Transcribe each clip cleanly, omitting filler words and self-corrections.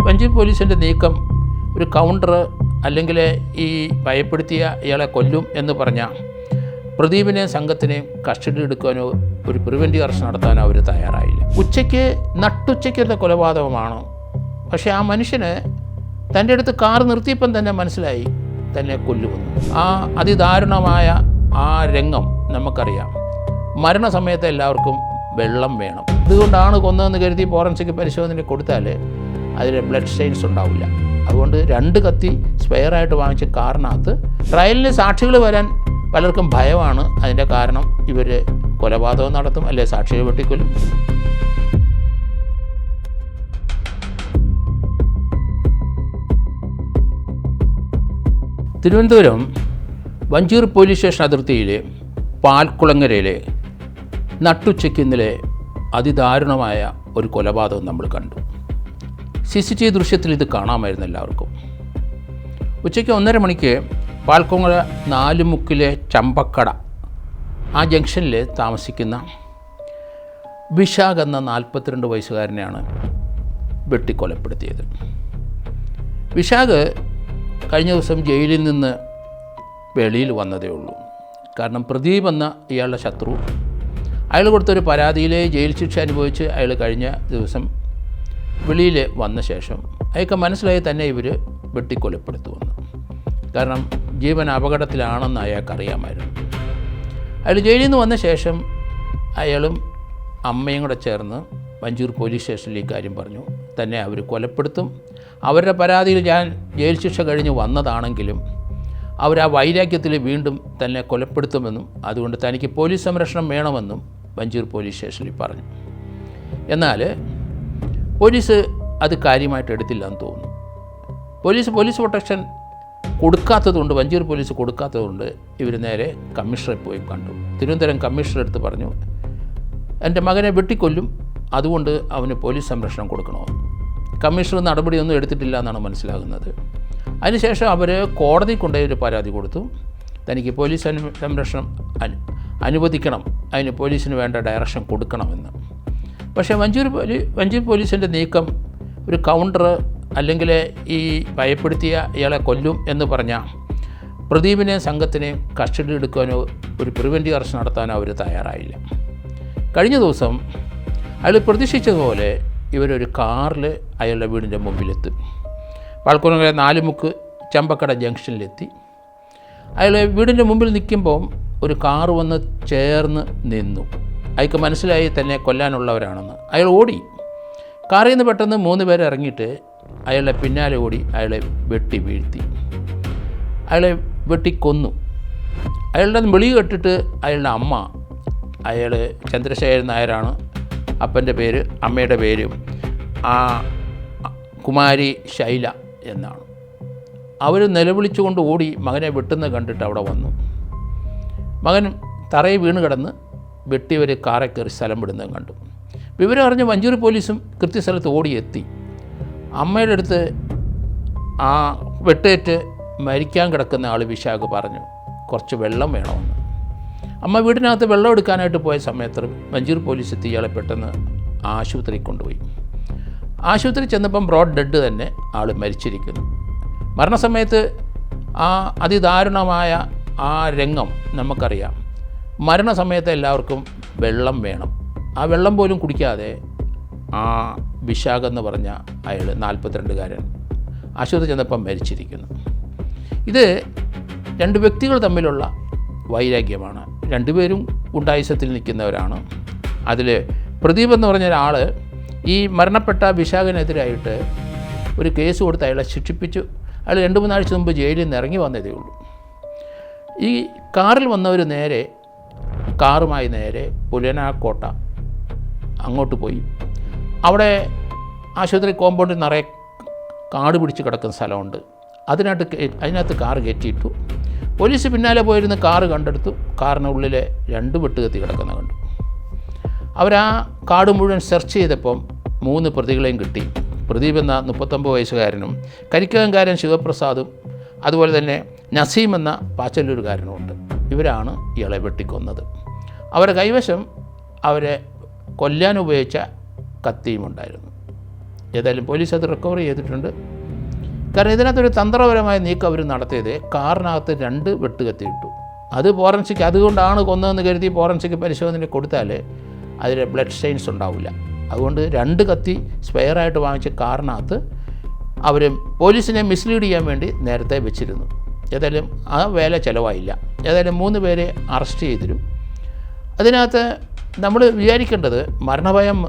വഞ്ചി പോലീസിൻ്റെ നീക്കം ഒരു കൗണ്ടർ അല്ലെങ്കിൽ ഈ ഭയപ്പെടുത്തിയ ഇയാളെ കൊല്ലും എന്ന് പറഞ്ഞ പ്രദീപിനെയും സംഘത്തിനെയും കസ്റ്റഡി എടുക്കാനോ ഒരു പ്രിവെൻറ്റീവ് അറസ്റ്റ് നടത്താനോ അവർ തയ്യാറായില്ല. നട്ടുച്ചയ്ക്കുള്ള കൊലപാതകമാണ്. പക്ഷേ ആ മനുഷ്യന് തൻ്റെ അടുത്ത് കാർ നിർത്തിയപ്പം തന്നെ മനസ്സിലായി തന്നെ കൊല്ലുമെന്ന്. ആ അതിദാരുണമായ ആ രംഗം നമുക്കറിയാം. മരണസമയത്ത് എല്ലാവർക്കും വെള്ളം വേണം. അതുകൊണ്ടാണ് കൊന്നതെന്ന് കരുതി ഫോറൻസിക് പരിശോധന കൊടുത്താൽ അതിൽ ബ്ലഡ് സ്റ്റെയിൻസ് ഉണ്ടാവില്ല. അതുകൊണ്ട് 2 കത്തി സ്പെയറായിട്ട് വാങ്ങിച്ച കാറിനകത്ത് ട്രയലിന് സാക്ഷികൾ വരാൻ പലർക്കും ഭയമാണ്. അതിൻ്റെ കാരണം ഇവർ കൊലപാതകം നടത്തും, അല്ലെ സാക്ഷിയെ വെട്ടിക്കൊല്ലും. തിരുവനന്തപുരം വഞ്ചിയൂർ പോലീസ് സ്റ്റേഷൻ അതിർത്തിയിലെ പാൽക്കുളങ്ങരയിലെ നട്ടുച്ചയ്ക്ക് ഇന്നലെ അതിദാരുണമായ ഒരു കൊലപാതകം നമ്മൾ കണ്ടു. CCTV ദൃശ്യത്തിൽ ഇത് കാണാമായിരുന്നു എല്ലാവർക്കും. ഉച്ചയ്ക്ക് 1:30 മണിക്ക് പാൽക്കുളങ്ങര 4 മുക്കിലെ ചമ്പക്കട ആ ജംഗ്ഷനിൽ താമസിക്കുന്ന വിശാഖ് എന്ന 42 വയസ്സുകാരനെയാണ് വെട്ടിക്കൊലപ്പെടുത്തിയത്. വിശാഖ് കഴിഞ്ഞ ദിവസം ജയിലിൽ നിന്ന് വെളിയിൽ വന്നതേ ഉള്ളൂ. കാരണം പ്രദീപ് എന്ന ഇയാളുടെ ശത്രു അയാൾ കൊടുത്തൊരു പരാതിയിലെ ജയിൽ ശിക്ഷ അനുഭവിച്ച് അയാൾ കഴിഞ്ഞ ദിവസം വെളിയിൽ വന്ന ശേഷം അയാൾക്ക് മനസ്സിലായി തന്നെ ഇവർ വെട്ടിക്കൊലപ്പെടുത്തുമെന്ന്. കാരണം ജീവൻ അപകടത്തിലാണെന്ന് അയാൾക്കറിയാമായിരുന്നു. അയാൾ ജയിലിൽ നിന്ന് വന്ന ശേഷം അയാളും അമ്മയും കൂടെ ചേർന്ന് വഞ്ചിയൂർ പോലീസ് സ്റ്റേഷനിൽ ഈ കാര്യം പറഞ്ഞു. തന്നെ അവർ കൊലപ്പെടുത്തും. അവരുടെ പരാതിയിൽ ഞാൻ ജയിൽ ശിക്ഷ കഴിഞ്ഞ് വന്നതാണെങ്കിലും അവർ ആ വൈരാഗ്യത്തിൽ വീണ്ടും തന്നെ കൊലപ്പെടുത്തുമെന്നും അതുകൊണ്ട് തനിക്ക് പോലീസ് സംരക്ഷണം വേണമെന്നും വഞ്ചിയൂർ പോലീസ് സ്റ്റേഷനിൽ പറഞ്ഞു. എന്നാൽ പോലീസ് അത് കാര്യമായിട്ട് എടുത്തില്ല എന്ന് തോന്നുന്നു. പോലീസ് പ്രൊട്ടക്ഷൻ കൊടുക്കാത്തതുകൊണ്ട്, വഞ്ചിയൂർ പോലീസ് കൊടുക്കാത്തതുകൊണ്ട് ഇവർ നേരെ കമ്മീഷണറെ പോയി കണ്ടു. തിരുവനന്തപുരം കമ്മീഷണർ എടുത്ത് പറഞ്ഞു, എൻ്റെ മകനെ വെട്ടിക്കൊല്ലും, അതുകൊണ്ട് അവന് പോലീസ് സംരക്ഷണം കൊടുക്കണമെന്ന്. കമ്മീഷണർ നടപടിയൊന്നും എടുത്തിട്ടില്ല എന്നാണ് മനസ്സിലാകുന്നത്. അതിനുശേഷം അവർ കോടതി കൊണ്ടുപോയി ഒരു പരാതി കൊടുത്തു. തനിക്ക് പോലീസ് സംരക്ഷണം അനുവദിക്കണം, അതിന് പോലീസിന് വേണ്ട ഡയറക്ഷൻ കൊടുക്കണമെന്ന്. പക്ഷേ വഞ്ചിയൂർ പോലീസിൻ്റെ നീക്കം ഒരു കൗണ്ടർ അല്ലെങ്കിൽ ഈ ഭയപ്പെടുത്തിയ ഇയാളെ കൊല്ലും എന്ന് പറഞ്ഞ പ്രദീപിനെയും സംഘത്തിനെയും കസ്റ്റഡി എടുക്കാനോ ഒരു പ്രിവെൻറ്റീവ് അറസ്റ്റ് നടത്താനോ അവർ തയ്യാറായില്ല. കഴിഞ്ഞ ദിവസം അയാൾ പ്രതീക്ഷിച്ചതുപോലെ ഇവരൊരു കാറിൽ അയാളുടെ വീടിൻ്റെ മുമ്പിലെത്തി. പാൽക്കുളങ്ങര 4 മുക്ക് ചമ്പക്കട ജംഗ്ഷനിലെത്തി. അയാൾ വീടിൻ്റെ മുമ്പിൽ നിൽക്കുമ്പം ഒരു കാറ് വന്ന് ചേർന്ന് നിന്നു. അയാൾക്ക് മനസ്സിലായി തന്നെ കൊല്ലാനുള്ളവരാണെന്ന്. അയാൾ ഓടി. കാറിൽ നിന്ന് പെട്ടെന്ന് 3 പേർ ഇറങ്ങിയിട്ട് അയാളുടെ പിന്നാലെ ഓടി അയാളെ വെട്ടി വീഴ്ത്തി. അയാളെ വെട്ടിക്കൊന്നു. അയാളുടെ വിളി കേട്ടിട്ട് അയാളുടെ അമ്മ, അയാൾ ചന്ദ്രശേഖരൻ നായരാണ് അപ്പൻ്റെ പേര്, അമ്മയുടെ പേര് കുമാരി ശൈല എന്നാണ്. അവർ നിലവിളിച്ചുകൊണ്ട് ഓടി മകനെ വെട്ടുന്നത് കണ്ടിട്ട് അവിടെ വന്നു. മകൻ തറയിൽ വീണ് കിടന്ന് വെട്ടിയവർ കാറെ കയറി സ്ഥലം വിടുന്നതും കണ്ടു. വിവരം അറിഞ്ഞ് വഞ്ചിയൂർ പോലീസും കൃത്യസ്ഥലത്ത് ഓടിയെത്തി. അമ്മയുടെ അടുത്ത് ആ വെട്ടേറ്റ് മരിക്കാൻ കിടക്കുന്ന ആൾ വിശാഖ് പറഞ്ഞു, കുറച്ച് വെള്ളം വേണമെന്ന്. അമ്മ വീടിനകത്ത് വെള്ളം എടുക്കാനായിട്ട് പോയ സമയത്ത് വഞ്ചിയൂർ പോലീസ് എത്തി ഇയാളെ പെട്ടെന്ന് ആശുപത്രിയിൽ കൊണ്ടുപോയി. ആശുപത്രി ചെന്നപ്പം ബ്രോഡ് ഡെഡ് തന്നെ ആൾ മരിച്ചിരിക്കുന്നു. മരണസമയത്ത് ആ അതിദാരുണമായ ആ രംഗം നമുക്കറിയാം. മരണസമയത്ത് എല്ലാവർക്കും വെള്ളം വേണം. ആ വെള്ളം പോലും കുടിക്കാതെ ആ വിശാഖ് എന്ന് പറഞ്ഞ അയാൾ 42കാരൻ ആശുപത്രി ചെന്നപ്പം മരിച്ചിരിക്കുന്നു. ഇത് 2 വ്യക്തികൾ തമ്മിലുള്ള വൈരാഗ്യമാണ്. 2 പേരും ഗുണ്ടായുസത്തിൽ നിൽക്കുന്നവരാണ്. അതിൽ പ്രദീപ് എന്ന് പറഞ്ഞ ഒരാൾ ഈ മരണപ്പെട്ട വിശാഖിനെതിരായിട്ട് ഒരു കേസ് കൊടുത്ത് അയാളെ ശിക്ഷിപ്പിച്ചു. അയാൾ 2-3 ആഴ്ച മുമ്പ് ജയിലിൽ നിന്ന് ഇറങ്ങി വന്നതേ ഉള്ളൂ. ഈ കാറിൽ വന്നവർ കാറുമായി നേരെ പുലനാക്കോട്ട അങ്ങോട്ട് പോയി. ആശുപത്രി കോമ്പൗണ്ടിൽ നിറയെ കാട് പിടിച്ച് കിടക്കുന്ന സ്ഥലമുണ്ട്. അതിനകത്ത് കാറ് കയറ്റിയിട്ടു. പോലീസ് പിന്നാലെ പോയിരുന്ന് കാറ് കണ്ടെടുത്തു. കാറിനുള്ളിലെ 2 വെട്ടുകത്തി കിടക്കുന്ന കണ്ടു. അവരാ കാട് മുഴുവൻ സെർച്ച് ചെയ്തപ്പം 3 പ്രതികളെയും കിട്ടി. പ്രദീപ് എന്ന 39 വയസ്സുകാരനും കരിക്കകംകാരൻ ശിവപ്രസാദും അതുപോലെ തന്നെ നസീം എന്ന പാച്ചല്ലൂരുകാരനുമുണ്ട്. ഇവരാണ് ഇയാളെ വെട്ടിക്കൊന്നത്. അവരുടെ കൈവശം അവരെ കൊല്ലാൻ ഉപയോഗിച്ച കത്തിയും ഉണ്ടായിരുന്നു. ഏതായാലും പോലീസ് അത് റിക്കവർ ചെയ്തിട്ടുണ്ട്. കാരണം ഇതിനകത്തൊരു തന്ത്രപരമായ നീക്കം അവർ നടത്തിയത് കാറിനകത്ത് 2 വെട്ടുകത്തി ഇട്ടു. അത് ഫോറൻസിക് അതുകൊണ്ടാണ് കൊന്നതെന്ന് കരുതി ഫോറൻസിക് പരിശോധന കൊടുത്താൽ അതിൽ ബ്ലഡ് സ്റ്റെയിൻസ് ഉണ്ടാവില്ല. അതുകൊണ്ട് 2 കത്തി സ്പെയറായിട്ട് വാങ്ങിച്ച കാറിനകത്ത് അവർ പോലീസിനെ മിസ്ലീഡ് ചെയ്യാൻ വേണ്ടി നേരത്തെ വെച്ചിരുന്നു. ഏതായാലും ആ വേല ചിലവായില്ല. ഏതായാലും 3 പേരെ അറസ്റ്റ് ചെയ്തിരും. അതിനകത്ത് നമ്മൾ വിചാരിക്കേണ്ടത് മരണഭയം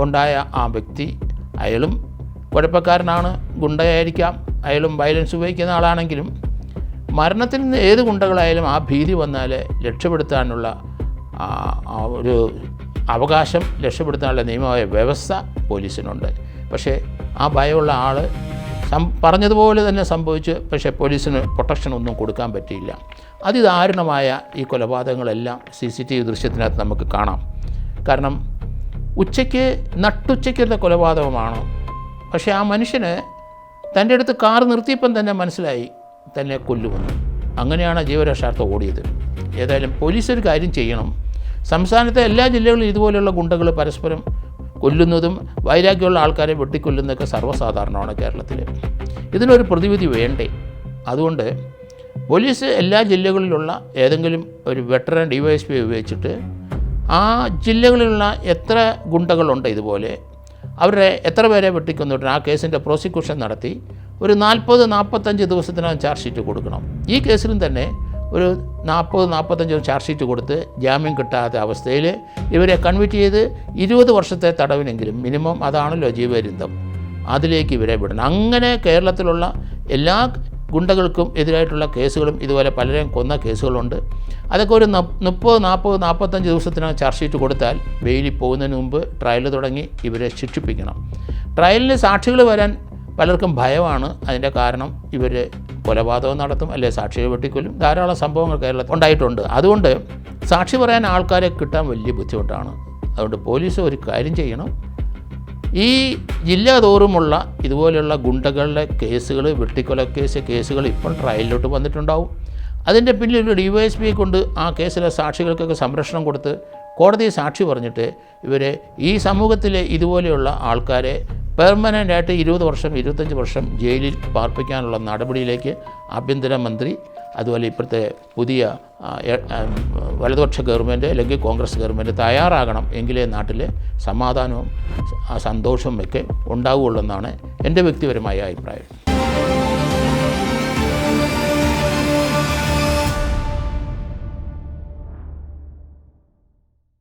ഉണ്ടായ ആ വ്യക്തി, അയാളും കുഴപ്പക്കാരനാണ്, ഗുണ്ടയായിരിക്കാം, അയാളും വയലൻസ് ഉപയോഗിക്കുന്ന ആളാണെങ്കിലും മരണത്തിൽ നിന്ന് ഏത് ഗുണ്ടകളായാലും ആ ഭീതി വന്നാൽ രക്ഷപ്പെടുത്താനുള്ള ഒരു അവകാശം, രക്ഷപ്പെടുത്താനുള്ള നിയമമായ വ്യവസ്ഥ പോലീസിനുണ്ട്. പക്ഷേ ആ ഭയമുള്ള ആൾ പറഞ്ഞതുപോലെ തന്നെ സംഭവിച്ചു. പക്ഷേ പോലീസിന് പ്രൊട്ടക്ഷൻ ഒന്നും കൊടുക്കാൻ പറ്റിയില്ല. അതിദാരുണമായ ഈ കൊലപാതകങ്ങളെല്ലാം CCTV ദൃശ്യത്തിനകത്ത് നമുക്ക് കാണാം. കാരണം നട്ടുച്ചയ്ക്കുള്ള കൊലപാതകമാണ്. പക്ഷേ ആ മനുഷ്യന് തൻ്റെ അടുത്ത് കാർ നിർത്തിയപ്പം തന്നെ മനസ്സിലായി തന്നെ കൊല്ലുമെന്ന്. അങ്ങനെയാണ് ജീവരക്ഷാർത്ഥം ഓടിയത്. ഏതായാലും പോലീസ് ഒരു കാര്യം ചെയ്യണം. സംസ്ഥാനത്തെ എല്ലാ ജില്ലകളിലും ഇതുപോലെയുള്ള ഗുണ്ടകൾ പരസ്പരം കൊല്ലുന്നതും വൈരാഗ്യമുള്ള ആൾക്കാരെ വെട്ടിക്കൊല്ലുന്നതൊക്കെ സർവ്വസാധാരണമാണ് കേരളത്തിൽ. ഇതിനൊരു പ്രതിവിധി വേണ്ടേ? അതുകൊണ്ട് പോലീസ് എല്ലാ ജില്ലകളിലുള്ള ഏതെങ്കിലും ഒരു വെറ്ററൻ DYSP ഉപയോഗിച്ചിട്ട് ആ ജില്ലകളിലുള്ള എത്ര ഗുണ്ടകളുണ്ട് ഇതുപോലെ, അവരുടെ എത്ര പേരെ വെട്ടിക്കൊന്നിട്ട് ആ കേസിൻ്റെ പ്രോസിക്യൂഷൻ നടത്തി ഒരു 40-45 ദിവസത്തിനകം ചാർജ് ഷീറ്റ് കൊടുക്കണം. ഈ കേസിലും തന്നെ ഒരു 40-45 ചാർജ് ഷീറ്റ് കൊടുത്ത് ജാമ്യം കിട്ടാത്ത അവസ്ഥയിൽ ഇവരെ കൺവിറ്റ് ചെയ്ത് 20 വർഷത്തെ തടവിനെങ്കിലും മിനിമം, അതാണല്ലോ ജീവപര്യന്തം, അതിലേക്ക് ഇവരെ വിടണം. അങ്ങനെ കേരളത്തിലുള്ള എല്ലാ ഗുണ്ടകൾക്കും എതിരായിട്ടുള്ള കേസുകളും ഇതുപോലെ പലരെയും കൊന്ന കേസുകളുണ്ട്. അതൊക്കെ ഒരു 30-40-45 ദിവസത്തിനകം ചാർജ് ഷീറ്റ് കൊടുത്താൽ ബെയിലിൽ പോകുന്നതിന് മുമ്പ് ട്രയൽ തുടങ്ങി ഇവരെ ശിക്ഷിപ്പിക്കണം. ട്രയലിന് സാക്ഷികൾ വരാൻ പലർക്കും ഭയമാണ്. അതിൻ്റെ കാരണം ഇവർ കൊലപാതകം നടത്തും, അല്ലെങ്കിൽ സാക്ഷികൾ വെട്ടിക്കൊല്ലും. ധാരാളം സംഭവങ്ങൾ കേരളത്തിൽ ഉണ്ടായിട്ടുണ്ട്. അതുകൊണ്ട് സാക്ഷി പറയാൻ ആൾക്കാരെ കിട്ടാൻ വലിയ ബുദ്ധിമുട്ടാണ്. അതുകൊണ്ട് പോലീസ് ഒരു കാര്യം ചെയ്യണം. ഈ ജില്ല തോറുമുള്ള ഇതുപോലെയുള്ള ഗുണ്ടകളുടെ കേസുകൾ, കേസുകൾ ഇപ്പോൾ ട്രയലിലോട്ട് വന്നിട്ടുണ്ടാവും. അതിൻ്റെ പിന്നിൽ ഒരു DYSP കൊണ്ട് ആ കേസിലെ സാക്ഷികൾക്കൊക്കെ സംരക്ഷണം കൊടുത്ത് കോടതി സാക്ഷി പറഞ്ഞിട്ട് ഇവരെ ഈ സമൂഹത്തിലെ ഇതുപോലെയുള്ള ആൾക്കാരെ പെർമനൻ്റായിട്ട് 20 വർഷം 25 വർഷം ജയിലിൽ പാർപ്പിക്കാനുള്ള നടപടിയിലേക്ക് ആഭ്യന്തരമന്ത്രി, അതുപോലെ ഇപ്പോഴത്തെ പുതിയ വലതുപക്ഷ ഗവൺമെൻറ് അല്ലെങ്കിൽ കോൺഗ്രസ് ഗവൺമെൻറ് തയ്യാറാകണം. എങ്കിലേ നാട്ടിലെ സമാധാനവും സന്തോഷവും ഒക്കെ ഉണ്ടാവുകയുള്ളൂ എന്നാണ് എൻ്റെ വ്യക്തിപരമായ അഭിപ്രായം.